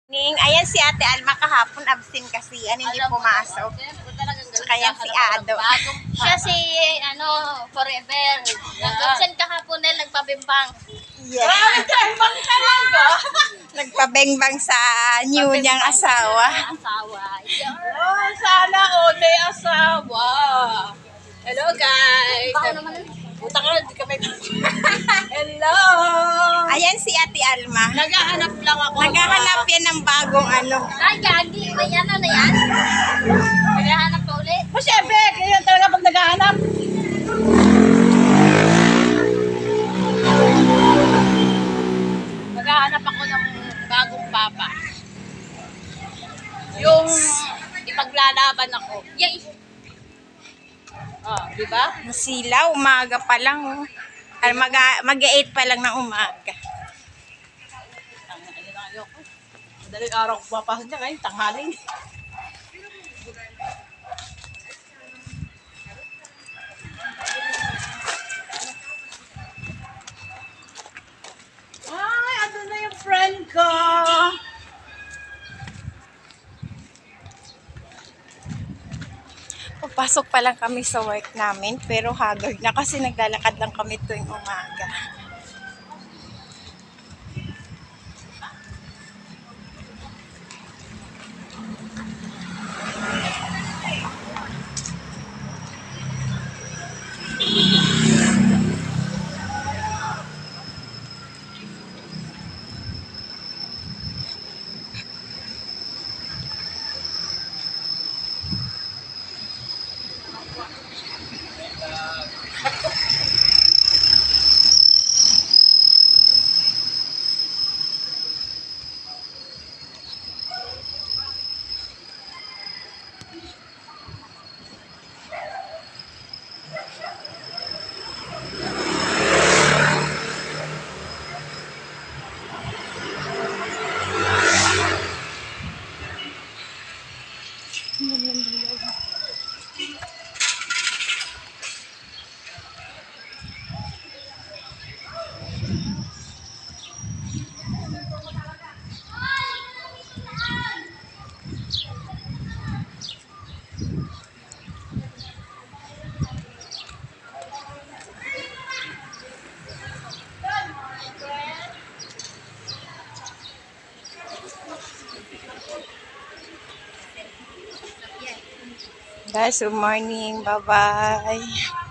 Ayan si Ate Alma kahapon absent kasi hindi pumasok. Kaya si Ado. Siya si forever. Nag-absent kahapon nagpabimbang. Yes. Nagpabengbang sa new niyang asawa. Oh, sana may asawa. Hello guys. Puta ka, hindi kami. Hello. Ayan si Ate Alma. Naghahanap lang ako. Naghahanap yan ng bagong Ay, gagi. Ayan na yan. Naghahanap pa ulit. O syempre, kaya talaga pag naghahanap. Naghahanap ako ng bagong papa. Yung ipaglalaban ako. Yay! Oh, di ba? Sila, umaga pa lang. Ay, mag-8 pa lang ng umaga. Ayun ang ayoko. Madaling araw ko papasok niya ngayon, tanghaling. Ay, ano na yung friend ko? Papasok pa lang kami sa work namin, pero haggard na kasi naglalakad lang kami tuwing umaga. Guys, good morning. Bye-bye.